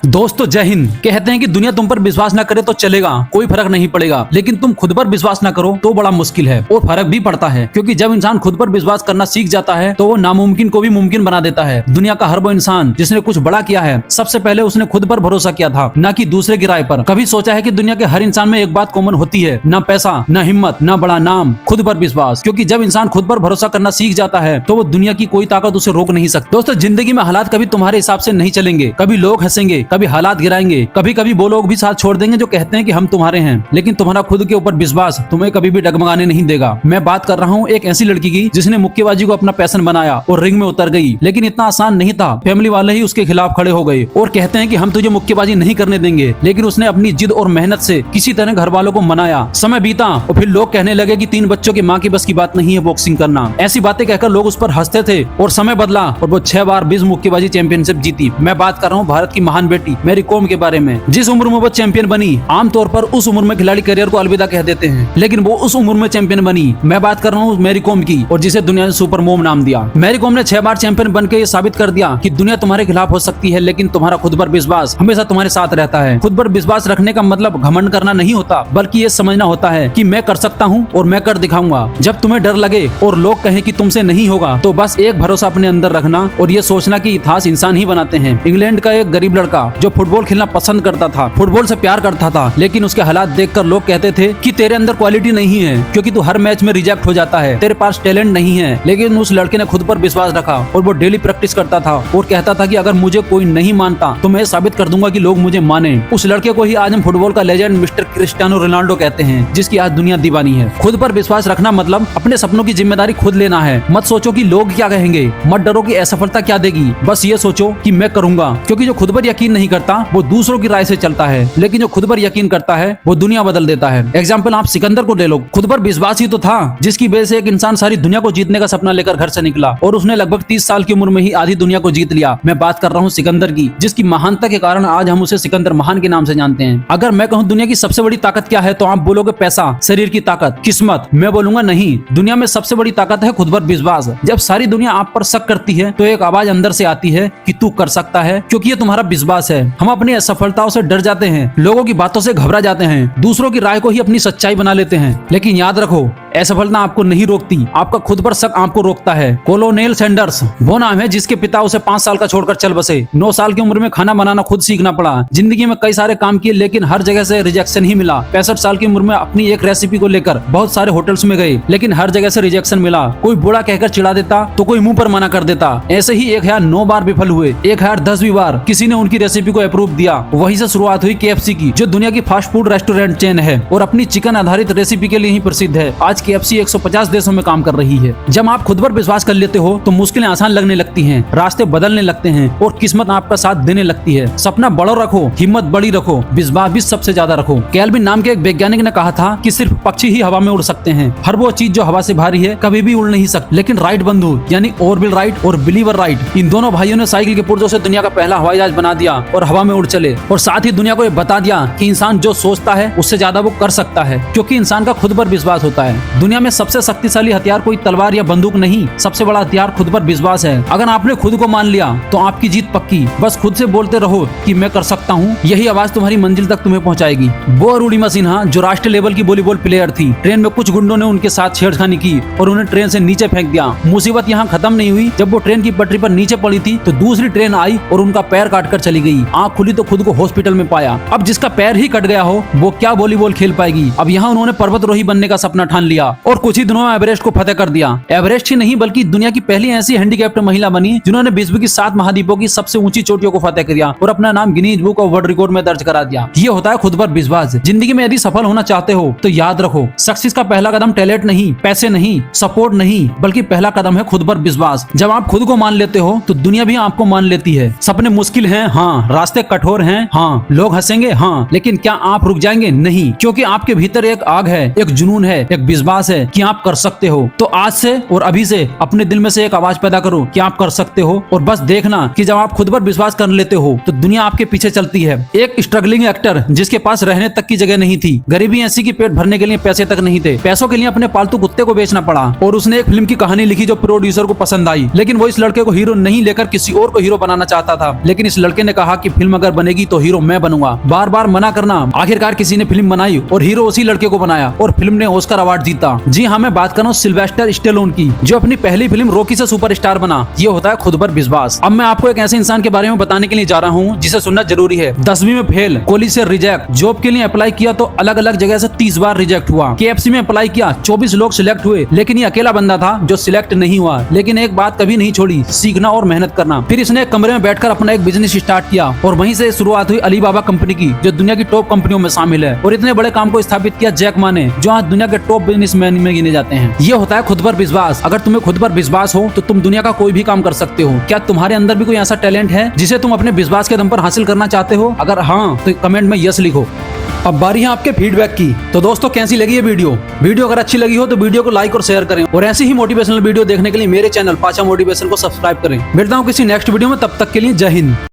दोस्तों जय हिंद। कहते हैं कि दुनिया तुम पर विश्वास ना करे तो चलेगा, कोई फर्क नहीं पड़ेगा, लेकिन तुम खुद पर विश्वास ना करो तो बड़ा मुश्किल है और फर्क भी पड़ता है। क्योंकि जब इंसान खुद पर विश्वास करना सीख जाता है तो वो नामुमकिन को भी मुमकिन बना देता है। दुनिया का हर वो इंसान जिसने कुछ बड़ा किया है, सबसे पहले उसने खुद पर भरोसा किया था, न कि दूसरे की राय पर। कभी सोचा है कि दुनिया के हर इंसान में एक बात कॉमन होती है, न पैसा, न हिम्मत, न बड़ा नाम, खुद पर विश्वास। क्योंकि जब इंसान खुद पर भरोसा करना सीख जाता है तो वो दुनिया की कोई ताकत उसे रोक नहीं सकती। दोस्तों जिंदगी में हालात कभी तुम्हारे हिसाब से नहीं चलेंगे, कभी लोग हंसेंगे, कभी हालात गिराएंगे, कभी कभी वो लोग भी साथ छोड़ देंगे जो कहते हैं कि हम तुम्हारे हैं, लेकिन तुम्हारा खुद के ऊपर विश्वास तुम्हें कभी भी डगमगाने नहीं देगा। मैं बात कर रहा हूँ एक ऐसी लड़की की जिसने मुक्केबाजी को अपना पैशन बनाया और रिंग में उतर गई, लेकिन इतना आसान नहीं था। फैमिली वाले ही उसके खिलाफ खड़े हो गए और कहते हैं कि हम तुझे मुक्केबाजी नहीं करने देंगे, लेकिन उसने अपनी जिद और मेहनत से किसी तरह घर वालों को मनाया। समय बीता और फिर लोग कहने लगे कि 3 बच्चों की माँ की बस की बात नहीं है बॉक्सिंग करना। ऐसी बातें कहकर लोग उस पर हंसते थे और समय बदला और वो 6 बार विश्व मुक्केबाजी चैंपियनशिप जीती। मैं बात कर रहा हूँ भारत की महान बेटी मैरी कॉम के बारे में। जिस उम्र में वो चैंपियन बनी, आमतौर पर उस उम्र में खिलाड़ी करियर को अलविदा कह देते हैं, लेकिन वो उस उम्र में चैंपियन बनी। मैं बात कर रहा हूँ मैरी कॉम की, और जिसे दुनिया ने सुपर मोम नाम दिया। मैरी कॉम ने 6 बार चैंपियन बनकर ये साबित कर दिया कि दुनिया तुम्हारे खिलाफ हो सकती है, लेकिन तुम्हारा खुद पर विश्वास हमेशा तुम्हारे साथ रहता है। खुद पर विश्वास रखने का मतलब घमंड करना नहीं होता, बल्कि ये समझना होता है कि मैं कर सकता हूँ और मैं कर दिखाऊंगा। जब तुम्हें डर लगे और लोग कहें कि तुमसे नहीं होगा, तो बस एक भरोसा अपने अंदर रखना और ये सोचना कि इतिहास इंसान ही बनाते हैं। इंग्लैंड का एक गरीब लड़का जो फुटबॉल खेलना पसंद करता था, फुटबॉल से प्यार करता था, लेकिन उसके हालात देखकर लोग कहते थे कि तेरे अंदर क्वालिटी नहीं है, क्योंकि तू हर मैच में रिजेक्ट हो जाता है, तेरे पास टैलेंट नहीं है। लेकिन उस लड़के ने खुद पर विश्वास रखा और वो डेली प्रैक्टिस करता था और कहता था कि अगर मुझे कोई नहीं मानता तो मैं साबित कर दूंगा कि लोग मुझे माने। उस लड़के को ही आज हम फुटबॉल का लेजेंड मिस्टर क्रिस्टियानो रोनाल्डो कहते हैं, जिसकी आज दुनिया दीवानी है। खुद पर विश्वास रखना मतलब अपने सपनों की जिम्मेदारी खुद लेना है। मत सोचो कि लोग क्या कहेंगे, मत डरो कि असफलता क्या देगी, बस ये सोचो कि मैं करूंगा। क्योंकि जो खुद पर यकीन नहीं करता वो दूसरों की राय से चलता है, लेकिन जो खुद पर यकीन करता है वो दुनिया बदल देता है। एग्जाम्पल आप सिकंदर को ले लो। खुद पर विश्वास ही तो था जिसकी वजह से एक इंसान सारी दुनिया को जीतने का सपना लेकर घर से निकला और उसने लगभग 30 साल की उम्र में ही आधी दुनिया को जीत लिया। मैं बात कर रहा हूँ सिकंदर की, जिसकी महानता के कारण आज हम उसे सिकंदर महान के नाम से जानते हैं। अगर मैं कहूँ दुनिया की सबसे बड़ी ताकत क्या है, तो आप बोलोगे पैसा, शरीर की ताकत, किस्मत। मैं बोलूंगा नहीं, दुनिया में सबसे बड़ी ताकत है खुद पर विश्वास। जब सारी दुनिया आप पर शक करती है तो एक आवाज अंदर से आती है कि तू कर सकता है, क्योंकि ये तुम्हारा विश्वास है। हम अपनी असफलताओं से डर जाते हैं, लोगों की बातों से घबरा जाते हैं, दूसरों की राय को ही अपनी सच्चाई बना लेते हैं, लेकिन याद रखो असफलता आपको नहीं रोकती, आपका खुद पर शक आपको रोकता है। कोलोनेल सैंडर्स वो नाम है जिसके पिता उसे 5 साल का छोड़कर चल बसे। 9 साल की उम्र में खाना बनाना खुद सीखना पड़ा। जिंदगी में कई सारे काम किए, लेकिन हर जगह से रिजेक्शन ही मिला। 65 साल की उम्र में अपनी एक रेसिपी को लेकर बहुत सारे होटल्स में गए, लेकिन हर जगह से रिजेक्शन मिला। कोई बुरा कहकर चिढ़ा देता तो कोई मुंह पर मना कर देता। ऐसे ही 1009 बार विफल हुए, 1010वीं बार किसी ने उनकी रेसिपी को अप्रूव दिया। वहीं से शुरुआत हुई KFC की, जो दुनिया की फास्ट फूड रेस्टोरेंट चेन है और अपनी चिकन आधारित रेसिपी के लिए ही प्रसिद्ध है। आज KFC 150 देशों में काम कर रही है। जब आप खुद पर विश्वास कर लेते हो तो मुश्किलें आसान लगने लगती हैं, रास्ते बदलने लगते हैं और किस्मत आपका साथ देने लगती है। सपना बड़ा रखो, हिम्मत बड़ी रखो, विश्वास भी सबसे ज्यादा रखो। केल्विन नाम के एक वैज्ञानिक ने कहा था कि सिर्फ पक्षी ही हवा में उड़ सकते हैं। हर वो चीज जो हवा से भारी है कभी भी उड़ नहीं सकती। लेकिन राइट बंधु यानी ऑर्बिल राइट और बिलीवर राइट, इन दोनों भाइयों ने साइकिल के पुर्जों से दुनिया का पहला हवाई जहाज बना दिया और हवा में उड़ चले। और साथ ही दुनिया को ये बता दिया कि इंसान जो सोचता है उससे ज्यादा वो कर सकता है, क्योंकि इंसान का खुद पर विश्वास होता है। दुनिया में सबसे शक्तिशाली हथियार कोई तलवार या बंदूक नहीं, सबसे बड़ा हथियार खुद पर विश्वास है। अगर आपने खुद को मान लिया तो आपकी जीत पक्की। बस खुद से बोलते रहो कि मैं कर सकता हूँ, यही आवाज तुम्हारी मंजिल तक तुम्हें पहुँचाएगी। वो अरुणिमा सिन्हा जो राष्ट्रीय लेवल की वॉलीबॉल प्लेयर थी, ट्रेन में कुछ गुंडों ने उनके साथ छेड़खानी की और उन्हें ट्रेन से नीचे फेंक दिया। मुसीबत यहाँ खत्म नहीं हुई। जब वो ट्रेन की पटरी पर नीचे पड़ी थी तो दूसरी ट्रेन आई और उनका पैर काट कर चली गई। आँख खुली तो खुद को हॉस्पिटल में पाया। अब जिसका पैर ही कट गया हो वो क्या वॉलीबॉल खेल पाएगी। अब यहाँ उन्होंने पर्वतरोही बनने का सपना ठान लिया और कुछ ही दिनों में एवरेस्ट को फतेह कर दिया। एवरेस्ट ही नहीं बल्कि दुनिया की पहली ऐसी हैंडीकैप्ड महिला बनी जिन्होंने विश्व की 7 महाद्वीपों की सबसे ऊंची चोटियों को फतेह किया और अपना नाम Guinness book of world record में दर्ज करा दिया। ये होता है खुद पर विश्वास। जिंदगी में यदि सफल होना चाहते हो तो याद रखो, सक्सेस का पहला कदम टैलेंट नहीं, पैसे नहीं, सपोर्ट नहीं, बल्कि पहला कदम है खुद पर विश्वास। जब आप खुद को मान लेते हो तो दुनिया भी आपको मान लेती है। सपने मुश्किल हैं, हाँ, रास्ते कठोर हैं, हाँ, लोग हंसेंगे, हाँ, लेकिन क्या आप रुक जाएंगे? नहीं, क्योंकि आपके भीतर एक आग है, एक जुनून है, एक विश्वास विश्वास है कि आप कर सकते हो, तो आज से और अभी से अपने दिल में से एक आवाज पैदा करो कि आप कर सकते हो। और बस देखना कि जब आप खुद पर विश्वास कर लेते हो तो दुनिया आपके पीछे चलती है। एक स्ट्रगलिंग एक्टर जिसके पास रहने तक की जगह नहीं थी, गरीबी ऐसी कि पेट भरने के लिए पैसे तक नहीं थे, पैसों के लिए अपने पालतू कुत्ते को बेचना पड़ा, और उसने एक फिल्म की कहानी लिखी जो प्रोड्यूसर को पसंद आई, लेकिन वो इस लड़के को हीरो नहीं लेकर किसी और को हीरो बनाना चाहता था। लेकिन इस लड़के ने कहा कि फिल्म अगर बनेगी तो हीरो मैं बनूंगा। बार बार मना करना, आखिरकार किसी ने फिल्म बनाई और हीरो उसी लड़के को बनाया और फिल्म ने ऑस्कर अवार्ड जीता। जी हाँ, मैं बात कर रहा हूँ सिल्वेस्टर स्टेलोन की, जो अपनी पहली फिल्म रॉकी से सुपरस्टार बना। ये होता है खुद पर विश्वास। अब मैं आपको एक ऐसे इंसान के बारे में बताने के लिए जा रहा हूँ जिसे सुनना जरूरी है। 10वीं में फेल, कॉलेज से रिजेक्ट, जॉब के लिए अप्लाई किया तो अलग अलग जगह से 30 बार रिजेक्ट हुआ, KFC में अप्लाई किया 24 लोग सिलेक्ट हुए, लेकिन ये अकेला बंदा था जो सिलेक्ट नहीं हुआ। लेकिन एक बात कभी नहीं छोड़ी, सीखना और मेहनत करना। फिर इसने एक कमरे में बैठकर अपना एक बिजनेस स्टार्ट किया और वहीं से शुरुआत हुई अलीबाबा कंपनी की, जो दुनिया की टॉप कंपनियों में शामिल है। और इतने बड़े काम को स्थापित किया जैक मा ने, जो आज दुनिया के टॉप बिजनेसमैन में गिने जाते हैं। ये होता है खुद पर विश्वास। अगर तुम्हें खुद पर विश्वास हो तो तुम दुनिया का कोई भी काम कर सकते हो। क्या तुम्हारे अंदर भी कोई ऐसा टैलेंट है जिसे तुम अपने विश्वास के दम पर हासिल करना चाहते हो? अगर हाँ तो कमेंट में यस लिखो। अब बारी है आपके फीडबैक की। तो दोस्तों, कैसी लगी ये वीडियो अगर अच्छी लगी हो तो वीडियो को लाइक और शेयर करें, और ऐसी ही मोटिवेशनल वीडियो देखने के लिए मेरे चैनल पाचा मोटिवेशन को सब्सक्राइब करें। मिलता हूँ किसी नेक्स्ट वीडियो में, तब तक के लिए जय हिंद।